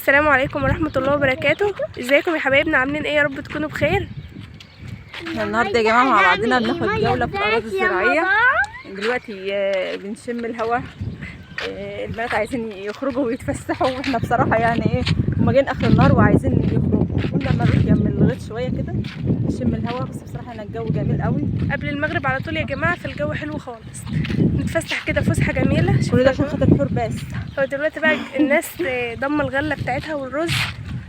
السلام عليكم ورحمة الله وبركاته. ازيكم يا حبايبنا؟ عاملين ايه؟ يا رب تكونوا بخير. احنا النهارده يا جماعه مع بعضنا بناخد جوله في الاراضي الزراعيه. دلوقتي بنشم الهواء. البنات عايزين يخرجوا ويتفسحوا، واحنا بصراحه يعني ايه هما جايين اخر النهار وعايزين يخرجوا. قلنا اما نروح يم الغيط شويه كده نشم الهواء، بس بصراحه هنا الجو جميل قوي قبل المغرب على طول يا جماعة، في الجو حلو خالص، نتفسح كده فسحة جميلة. كل ده عشان خاطر حور بس. هو دلوقتي بقى الناس ضم الغلة بتاعتها والرز،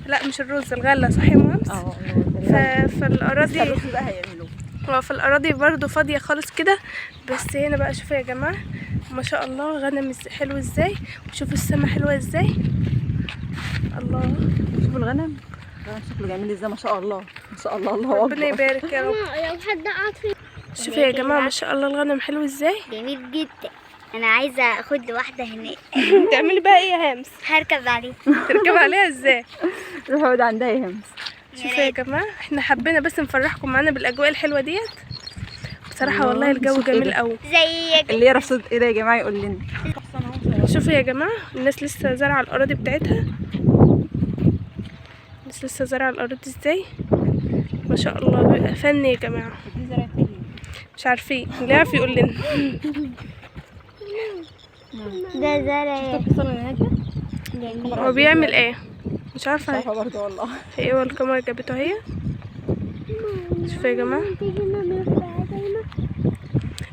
لا مش الرز، الغلة، صح يا مهمس؟ فالأراضي بقى هيعملوه. في الأراضي برضو فاضية خالص كده. بس هنا بقى شوفوا يا جماعة ما شاء الله، غنم حلو ازاي، وشوفوا السما حلوة ازاي. الله، شوفوا الغنم شكله جميل ازاي، ما شاء الله ما شاء الله. الله اكبر، ربنا يبارك يا رب. لو حد قعد فيه. شوفوا يا جماعة ما شاء الله الغنم حلو ازاي. جميل جدا. انا عايزه اخد واحده هناك. تعملي بقى ايه يا هامس؟ هركب عليه. تركب عليها ازاي؟ روحوا اقعدوا عندها يا همس. شوفوا يا جماعة، احنا حبينا بس نفرحكم معانا بالاجواء الحلوة ديت. بصراحة والله الجو جميل قوي. زي اللي يعرف صوت ايه ده يا جماعه يقول لنا. شوفوا يا جماعة الناس لسه زارعة الأراضي بتاعتها، الناس لسه زارعة الأراضي ازاي، ما شاء الله. بيبقى فن يا جماعة، مش عارفين اللي يعرف يقول لنا. ده زرع. هو بيعمل ايه؟ مش عارفة برضه والله. ايه هو الكاميرا جابته هي. شوفوا يا جماعة،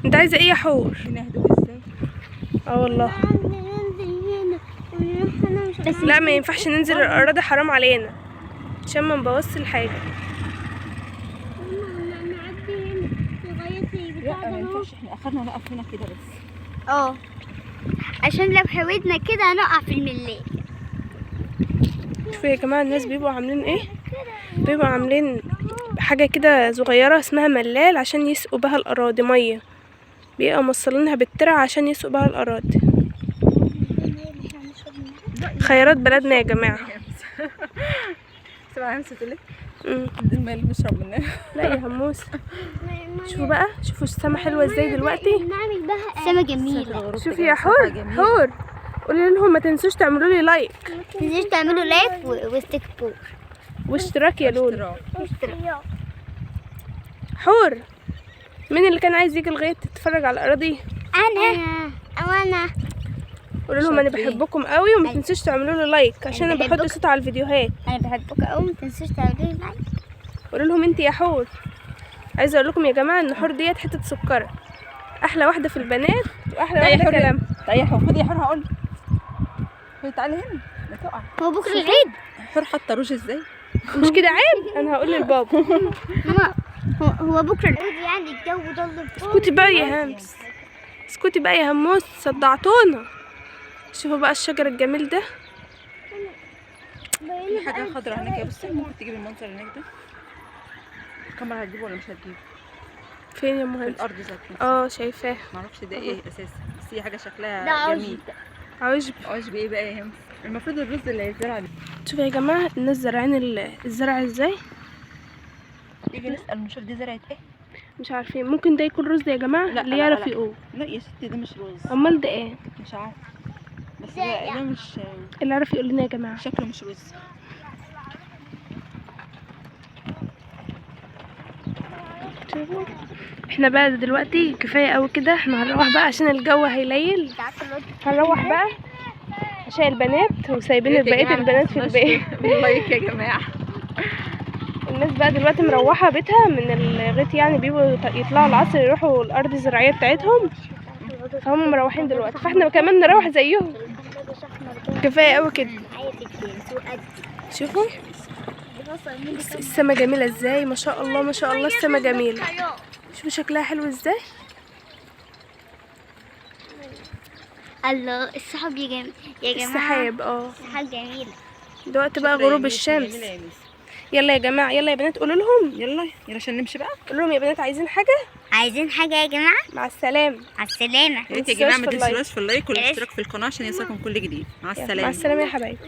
انت عايزة ايه يا حور؟ بنهدوه ازاي؟ اه والله لا ما ينفعش ننزل الأراضي، حرام علينا عشان ما نبوظش الحاجة. لا ما ينفعش، احنا اخرنا نقف هنا كده بس. عشان لو حودنا كده هنقع في الملية. شوفوا يا جماعة الناس بيبقوا عاملين ايه، بيبقوا عاملين حاجة كده صغيرة اسمها ملال عشان يسقوا بها الأراضي مية، بيبقوا موصلينها بالترع عشان يسقوا بها الأراضي. خيرات بلدنا يا جماعة. سمع همسة تقول لك الماء اللي بنشرب منها. لا يا هموس. شوفوا بقى، شوفوا السما حلوة ازاي دلوقتي. السما جميلة. شوفي يا حور، حور قولي لهم ما تنسوش تعملوا لي لايك، تنسوش تعملوا لايك واستكبار واشتراك يا لولو. حور، مين اللي كان عايز يجي الغيط يتفرج على الأراضي؟ انا قولوا لهم انا بحبكم قوي، وما تنسوش تعملوا لي لايك عشان انا بحط صوت على الفيديوهات. انا بحبك قوي، ما تنسوش تعملوا لي لايك. قولوا لهم انت يا حور. عايزه اقول لكم يا جماعه ان حور ديت حته سكره، احلى واحده في البنات واحلى واحده كلام. تعالي يا حور، خدي يا حور هقول لك. تعالي هنا لا تقع. هو بكره العيد. حور حاطه روج ازاي؟ مش كده عيب؟ انا هقول للبابا. ماما هو بكره العيد يعني الجو ضل. اسكتي بقى يا همس، اسكتي بقى يا هموس، صدعتونا. شوفوا بقى الشجر الجميل ده. في حاجه خضراء هناك يا بصي، ممكن تجيب المنظر هناك ده. الكاميرا هتجيبه ولا مش هتجيبه؟ فين يا في مهندس؟ الارض ذات نفسها. شايفاه. معرفش ده ايه اساسا، بس هي حاجه شكلها جميل. عشب. عشب ايه بقى يا همس؟ المفروض الرز اللي هيتزرع ده. شوفوا يا جماعه الناس زارعين الزرع ازاي. تيجي نسال نشوف دي زرعت ايه. مش عارفين، ممكن ده يكون رز يا جماعه. لا اللي يعرف يقول. لا يا ستي ده مش رز. امال ده ايه؟ مش عارفه، بس ده مش، اللي يعرف يقول لنا يا جماعه. شكله مش رز. احنا بقى دلوقتي كفايه قوي كده، احنا هنروح بقى عشان الجو هيليل. هنروح بقى عشان البنات، وسايبين بقيه البنات في البيت. لايك يا جماعه. الناس بقى دلوقتي مروحه بيتها من الغيط، يعني بيبقوا يطلعوا العصر يروحوا الارض الزراعيه بتاعتهم، فهم مروحين دلوقتي، فاحنا كمان نروح زيهم. كفايه قوي كده. شوفوا السما جميله ازاي، ما شاء الله ما شاء الله، السما جميله. شوفوا شكلها حلو ازاي. الله السحاب يا جماعه. السحاب السحاب جميله. دلوقتي بقى غروب الشمس. يلا يا جماعه، يلا يا بنات، قولوا لهم يلا عشان نمشي بقى. قولوا لهم يا بنات عايزين حاجه. عايزين حاجه يا جماعه. مع السلامه. على السلامه. يا ريت يا جماعه ما تنسوش في اللايك والاشتراك في القناه عشان يوصلكم كل جديد. مع السلامه. مع السلامه يا حبايبي.